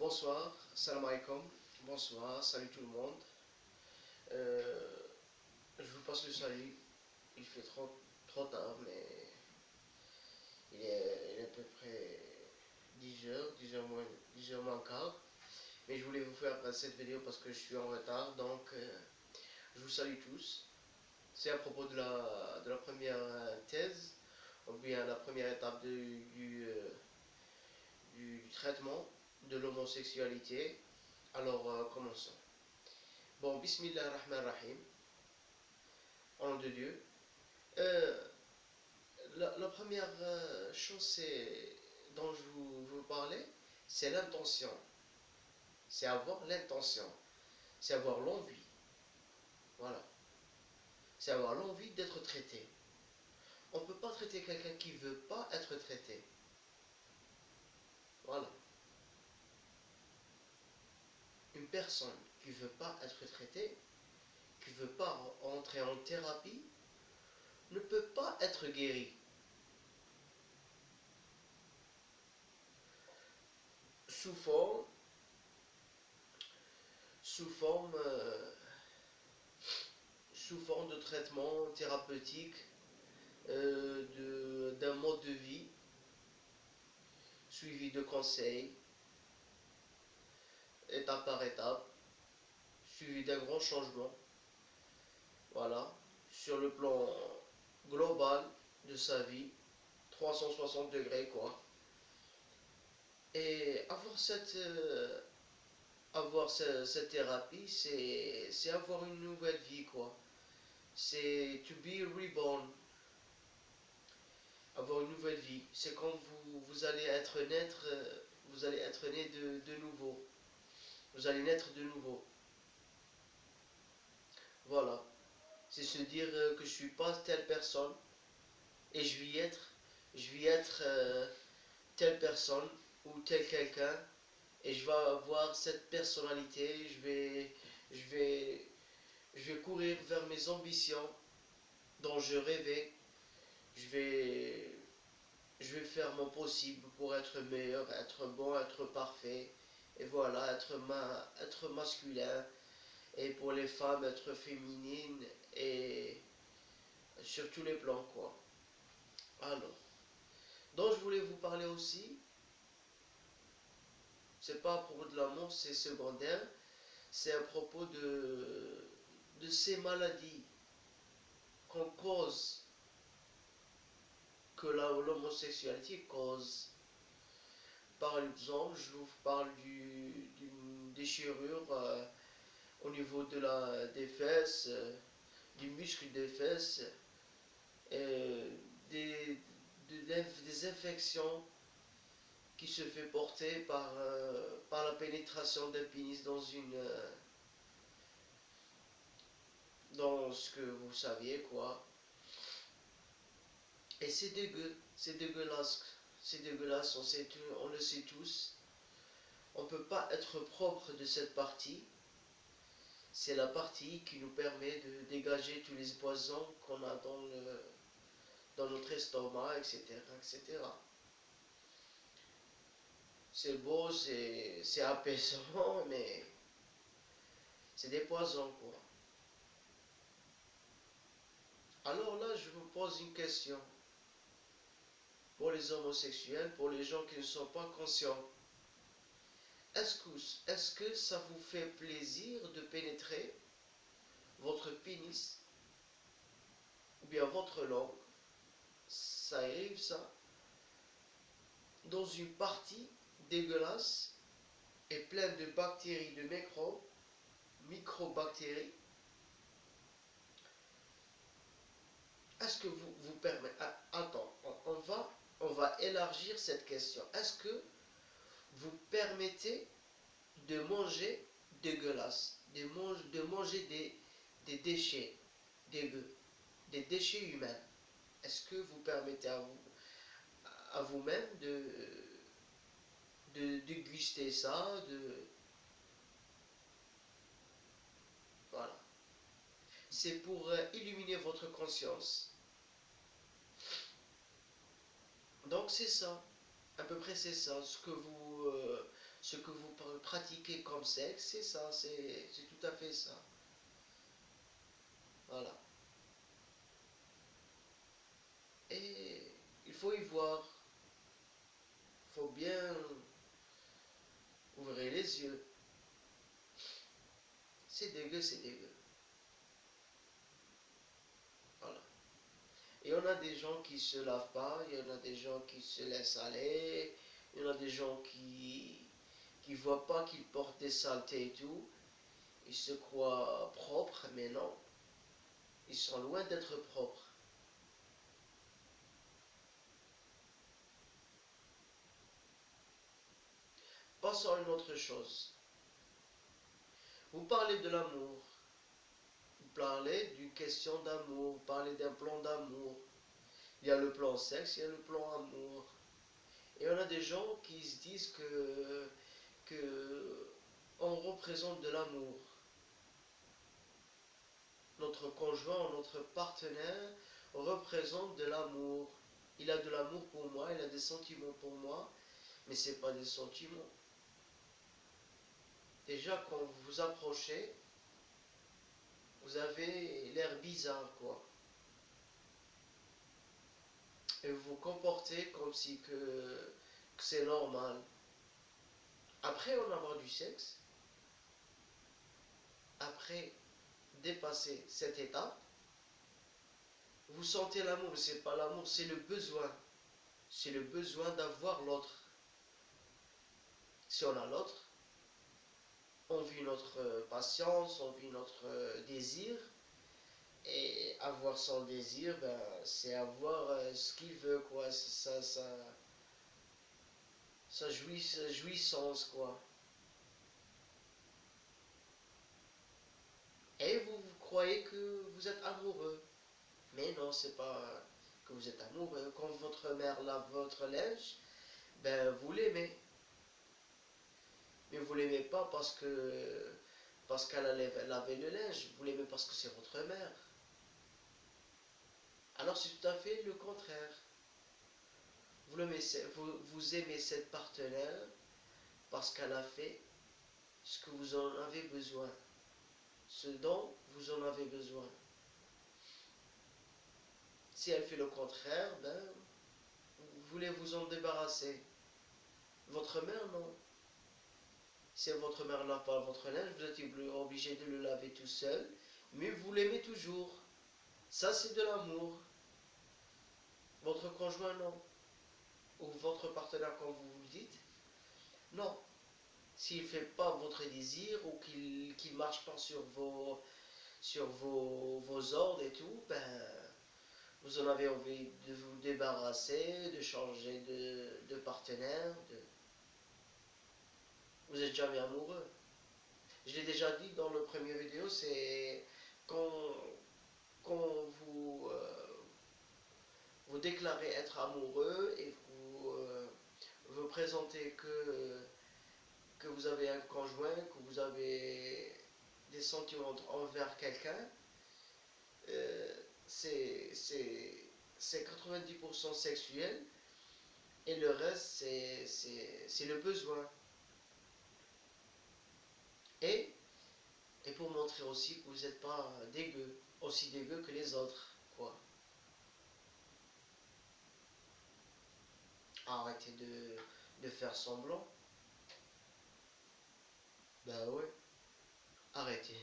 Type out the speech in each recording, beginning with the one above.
Bonsoir, salam alaikum, bonsoir, salut tout le monde. Euh, je vous passe le salut. Il fait trop tard, mais il est à peu près 10 heures, 10 heures moins quart. Mais je voulais vous faire cette vidéo parce que je suis en retard, donc je vous salue tous. C'est à propos de la première thèse, ou bien la première étape du traitement de l'homosexualité. Alors, commençons. Bon, Bismillah ar-Rahman ar-Rahim, au nom de Dieu. Euh, la première chose dont je vous parlais, c'est l'intention. C'est avoir l'intention. C'est avoir l'envie. Voilà. C'est avoir l'envie d'être traité. On ne peut pas traiter quelqu'un qui ne veut pas être traité. Voilà. Une personne qui ne veut pas être traitée, qui ne veut pas entrer en thérapie, ne peut pas être guérie. Sous forme, sous forme, euh, sous forme de traitement thérapeutique, d'un mode de vie, suivi de conseils, étape par étape, suivi d'un grand changement. Voilà, sur le plan global de sa vie, 360 degrés quoi. Et avoir cette thérapie, c'est avoir une nouvelle vie quoi. C'est to be reborn. Avoir une nouvelle vie. C'est quand vous allez être né de nouveau. Vous allez naître de nouveau. Voilà. C'est se dire que je suis pas telle personne et je vais être telle personne ou tel quelqu'un et je vais avoir cette personnalité. Je vais, je vais courir vers mes ambitions dont je rêvais. Je vais, je vais faire mon possible pour être meilleur, être bon, être parfait. Et voilà, être masculin. Et pour les femmes, être féminine. Et sur tous les plans, quoi. Alors, donc je voulais vous parler aussi. C'est pas à propos de l'amour, c'est secondaire. C'est à propos de ces maladies qu'on cause, que l'homosexualité cause. Par exemple, je vous parle d'une déchirure au niveau des fesses, du muscle des fesses, et des infections qui se fait porter par la pénétration d'un pénis dans ce que vous saviez quoi. Et c'est dégueulasse, on le sait tous. On ne peut pas être propre de cette partie. C'est la partie qui nous permet de dégager tous les poisons qu'on a dans notre estomac, etc., etc. C'est beau, c'est apaisant, mais c'est des poisons, quoi. Alors là, je vous pose une question. Pour les homosexuels, pour les gens qui ne sont pas conscients, est-ce que ça vous fait plaisir de pénétrer votre pénis ou bien votre langue, ça arrive ça, dans une partie dégueulasse et pleine de bactéries, de microbactéries? Est-ce que vous permettez... Attends, on va élargir cette question. Est-ce que vous permettez de manger dégueulasse, de manger des déchets dégueux, des déchets humains? Est-ce que vous permettez à vous-même de déguster ça, voilà. C'est pour illuminer votre conscience. Donc c'est ça, à peu près c'est ça, ce que ce que vous pratiquez comme sexe, c'est ça, c'est tout à fait ça. Voilà. Et il faut y voir, il faut bien ouvrir les yeux. C'est dégueu, c'est dégueu. Voilà. Et on a des gens qui se lavent pas, il y en a des gens qui se laissent aller, il y en a des gens qui voient pas qu'ils portent des saletés et tout. Ils se croient propres, mais non. Ils sont loin d'être propres. Passons à une autre chose. Vous parlez de l'amour. Vous parlez d'une question d'amour. Vous parlez d'un plan d'amour. Il y a le plan sexe, il y a le plan amour. Et on a des gens qui se disent que on représente de l'amour. Notre conjoint, notre partenaire représente de l'amour. Il a de l'amour pour moi, il a des sentiments pour moi, mais ce n'est pas des sentiments. Déjà, quand vous vous approchez, vous avez l'air bizarre, quoi. Et vous vous comportez comme si que c'est normal. Après en avoir du sexe, après dépasser cette étape, vous sentez l'amour, mais c'est pas l'amour, c'est le besoin. C'est le besoin d'avoir l'autre. Si on a l'autre, on vit notre patience, on vit notre désir. Et avoir son désir, ben, c'est avoir ce qu'il veut, quoi. C'est sa jouissance, quoi. Et vous croyez que vous êtes amoureux. Mais non, c'est pas que vous êtes amoureux. Quand votre mère lave votre linge, ben vous l'aimez. Mais vous l'aimez pas parce qu'elle a lavé le linge. Vous l'aimez parce que c'est votre mère. Alors c'est tout à fait le contraire. Vous aimez cette partenaire parce qu'elle a fait ce que vous en avez besoin. Ce dont vous en avez besoin. Si elle fait le contraire, ben, vous voulez vous en débarrasser. Votre mère, non. Si votre mère ne lave pas votre linge, vous êtes obligé de le laver tout seul, mais vous l'aimez toujours. Ça, c'est de l'amour. Votre conjoint, non. Ou votre partenaire, comme vous le dites, non. S'il ne fait pas votre désir ou qu'il ne marche pas sur vos ordres et tout, ben, vous en avez envie de vous débarrasser, de changer de partenaire. Vous n'êtes jamais amoureux. Je l'ai déjà dit dans le premier vidéo, c'est quand, quand vous déclarez être amoureux et vous présentez que vous avez un conjoint, que vous avez des sentiments envers quelqu'un, euh, c'est c'est 90% sexuel et le reste c'est le besoin. Et, et pour montrer aussi que vous n'êtes pas dégueu, aussi dégueu que les autres, quoi. Arrêtez de faire semblant. Ben ouais. Arrêtez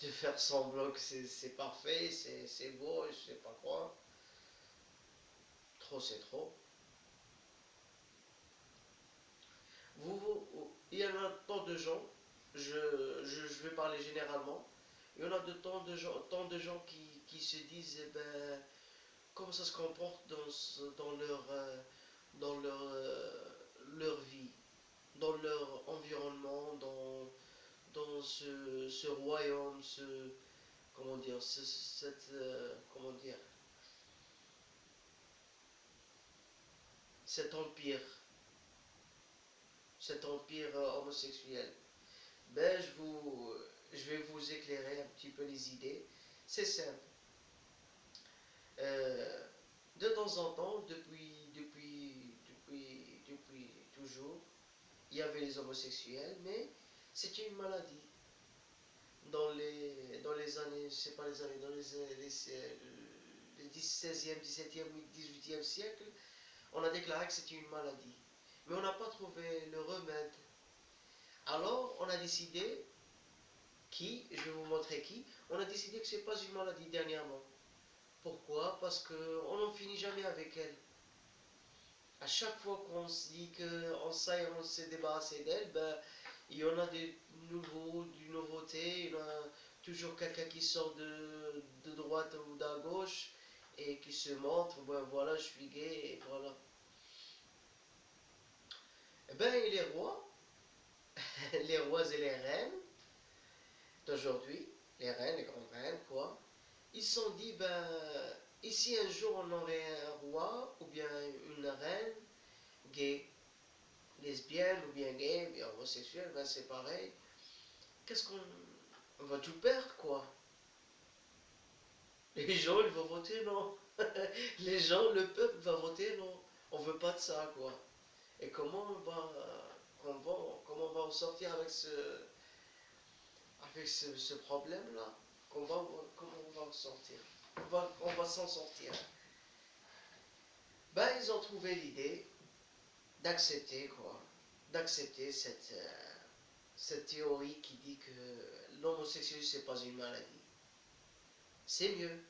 de faire semblant que c'est parfait, c'est beau, je sais pas quoi. Trop, c'est trop. Il y en a tant de gens, je vais parler généralement, il y en a tant de gens qui se disent, eh ben, comment ça se comporte dans leur vie, dans leur environnement, dans ce royaume, comment dire, comment dire, cet empire, cet empire homosexuel. Ben, je vais vous éclairer un petit peu les idées. C'est simple. Euh, de temps en temps, depuis toujours, il y avait les homosexuels, mais c'était une maladie. Dans les années, je sais pas les années, dans les 16e, 17e, 18e siècle, on a déclaré que c'était une maladie. Mais on n'a pas trouvé le remède. Alors, on a décidé, je vais vous montrer qui, on a décidé que ce n'est pas une maladie dernièrement. Pourquoi? Parce qu'on n'en finit jamais avec elle. À chaque fois qu'on se dit qu'on s'est débarrassé d'elle, ben, il y en a du nouveauté, il y en a toujours quelqu'un qui sort de droite ou de gauche et qui se montre, ben voilà, je suis gay, et voilà. Eh ben, et les rois, les rois et les reines d'aujourd'hui, les reines, les grandes reines, quoi, ils se sont dit, ben, ici un jour on aurait un roi ou bien une reine gay, lesbienne ou bien gay, bien homosexuel, ben c'est pareil. Qu'est-ce qu'on on va tout perdre, quoi? Les gens, ils vont voter non. Les gens, le peuple va voter non. On veut pas de ça, quoi. Et comment on va en sortir avec ce problème-là? Comment on va en sortir? On va s'en sortir. Ben, ils ont trouvé l'idée d'accepter, quoi. D'accepter cette théorie qui dit que l'homosexualité, c'est pas une maladie. C'est mieux.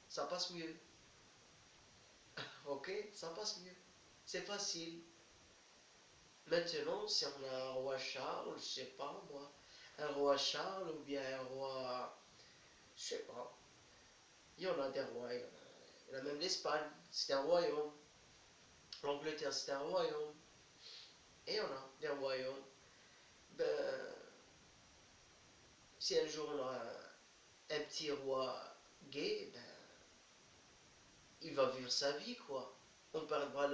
Ça passe mieux. Ok? Ça passe mieux. C'est facile. Maintenant, si on a un roi Charles, je sais pas moi, un roi Charles ou bien un roi, je sais pas, il y en a des rois, il y en a même l'Espagne, c'est un royaume, l'Angleterre c'est un royaume, et il y en a des royaumes. Ben, si un jour on a un petit roi gay, ben, il va vivre sa vie, quoi. On perdra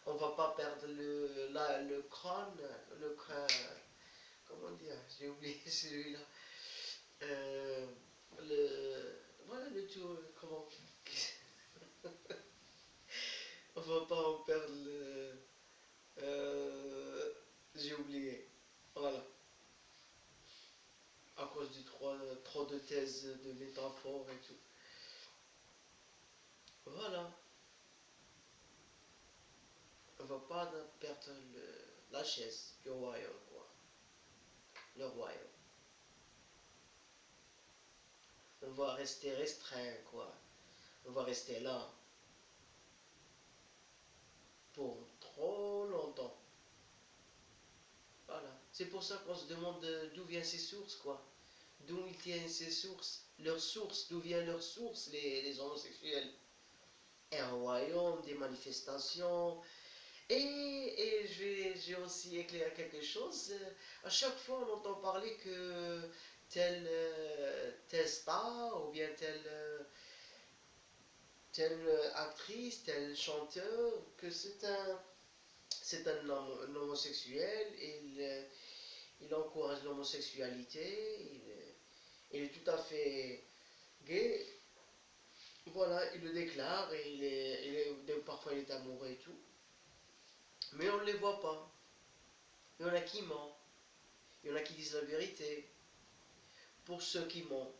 on va pas perdre le crâne, le crâne, comment dire, j'ai oublié celui-là. Euh, voilà le tout, comment, on va pas en perdre j'ai oublié, voilà, à cause du trop de thèses, de métaphores et tout. Voilà, on va pas perdre la chaise du royaume, quoi, le royaume. On va rester restreint, quoi. On va rester là pour trop longtemps. Voilà. C'est pour ça qu'on se demande d'où viennent ces sources, quoi. D'où ils tiennent ces sources. Leurs sources, d'où viennent leurs sources, les homosexuels. Un royaume, des manifestations. J'ai aussi éclairé quelque chose. À chaque fois, on entend parler que telle star ou bien telle actrice, tel chanteur, que c'est un homosexuel, il encourage l'homosexualité, il est tout à fait gay, voilà, il le déclare, et parfois il est amoureux et tout, mais on ne les voit pas. Il y en a qui mentent, il y en a qui disent la vérité. Pour ceux qui mentent,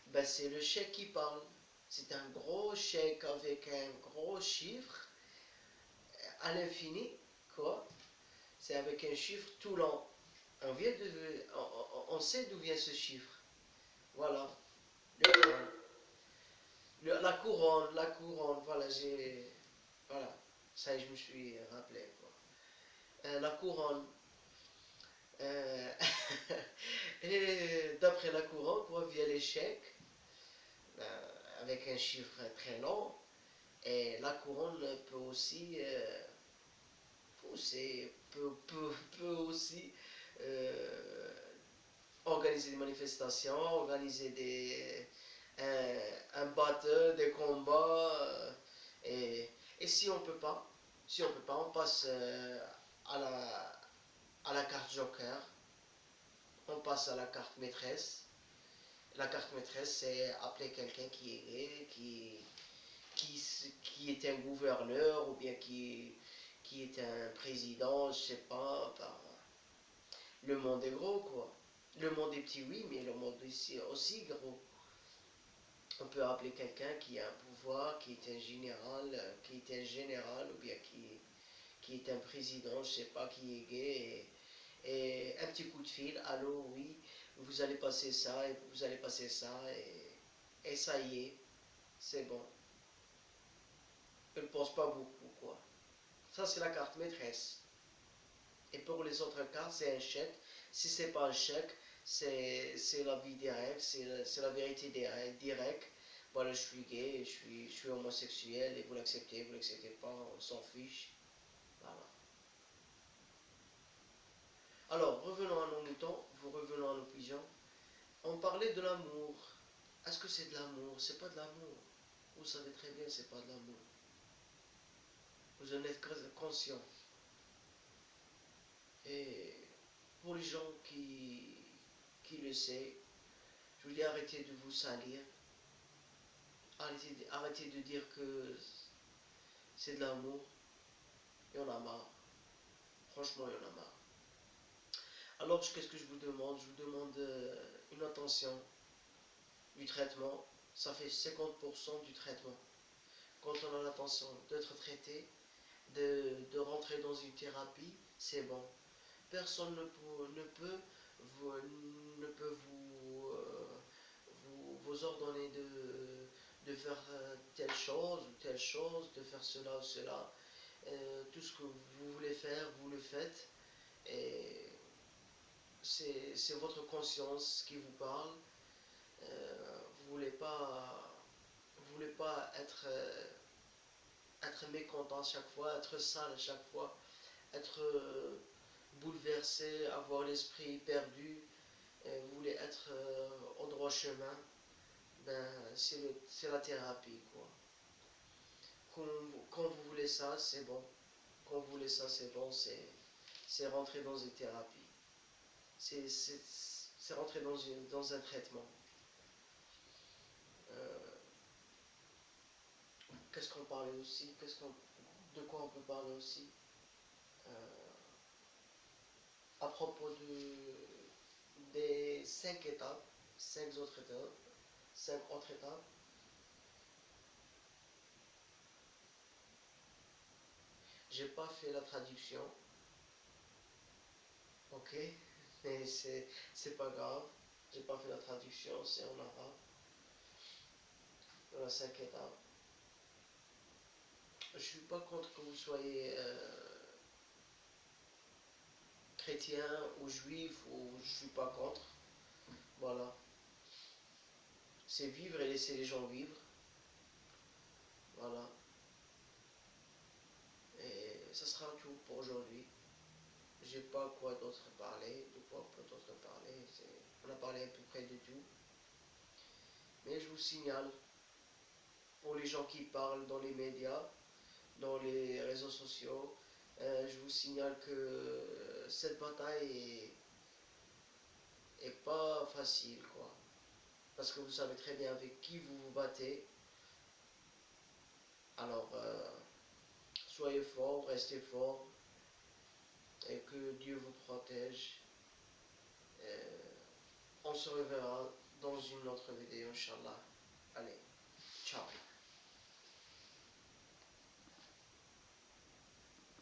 ben c'est le chèque qui parle. C'est un gros chèque avec un gros chiffre à l'infini, quoi. C'est avec un chiffre tout long. On sait d'où vient ce chiffre. Voilà. La couronne, voilà, voilà. Ça y est, je me suis rappelé, quoi. La couronne. Euh, et d'après la couronne, quoi, via l'échec, avec un chiffre très long, et la couronne peut aussi peut aussi euh, organiser des manifestations, organiser un battle, des combats. Et si on peut pas, on passe à à la carte joker, on passe à la carte maîtresse. La carte maîtresse, c'est appeler quelqu'un qui est gay, qui est un gouverneur ou bien qui est un président, je sais pas, Le monde est gros, quoi. Le monde est petit, oui, mais le monde est aussi gros. On peut appeler quelqu'un qui a un pouvoir, qui est un général, ou bien qui est un président, je sais pas, qui est gay, et un petit coup de fil, allô, oui, vous allez passer ça, et vous allez passer ça, et ça y est, c'est bon. Elle ne pense pas beaucoup, quoi. Ça, c'est la carte maîtresse. Et pour les autres cartes, c'est un chèque. Si c'est pas un chèque, c'est la vie directe, c'est la vérité directe. Voilà, je suis gay, je suis homosexuel, et vous l'acceptez pas, on s'en fiche. Voilà. Alors, revenons à nos moutons, revenons à nos pigeons. On parlait de l'amour. Est-ce que c'est de l'amour? C'est pas de l'amour. Vous savez très bien, c'est pas de l'amour. Vous en êtes conscient. Et pour les gens qui le savent, je vous dis arrêtez de vous salir. Arrêtez de dire que c'est de l'amour. Il y en a marre. Franchement, il y en a marre. Alors, qu'est-ce que je vous demande? Je vous demande une attention du traitement. Ça fait 50% du traitement. Quand on a l'intention d'être traité, de rentrer dans une thérapie, c'est bon. Personne ne peut vous, ne peut vous ordonner de faire telle chose, de faire cela ou cela. Tout ce que vous voulez faire, vous le faites. Et c'est votre conscience qui vous parle. Vous voulez pas être mécontent à chaque fois, être sale à chaque fois, être bouleversé, avoir l'esprit perdu, vous voulez être au droit chemin, ben c'est la thérapie, quoi. Quand vous voulez ça, c'est bon. Quand vous voulez ça, c'est bon, c'est rentrer dans une thérapie. C'est rentrer dans un traitement. Euh, Qu'est-ce qu'on parlait aussi? De quoi on peut parler aussi? euh, à propos des 5 étapes, 5 autres étapes. J'ai pas fait la traduction, ok, mais c'est pas grave. J'ai pas fait la traduction, c'est en arabe. Voilà, 5 étapes. Je suis pas contre que vous soyez chrétien ou juif, ou je suis pas contre. Voilà. C'est vivre et laisser les gens vivre. Voilà. Et ça sera tout pour aujourd'hui. J'ai pas quoi d'autre parler. De quoi d'autre parler. On a parlé à peu près de tout. Mais je vous signale, pour les gens qui parlent dans les médias, dans les réseaux sociaux, je vous signale que cette bataille est pas facile, quoi. Parce que vous savez très bien avec qui vous vous battez. Alors, soyez forts, restez forts, et que Dieu vous protège. On se reverra dans une autre vidéo, Inch'Allah. Allez, ciao.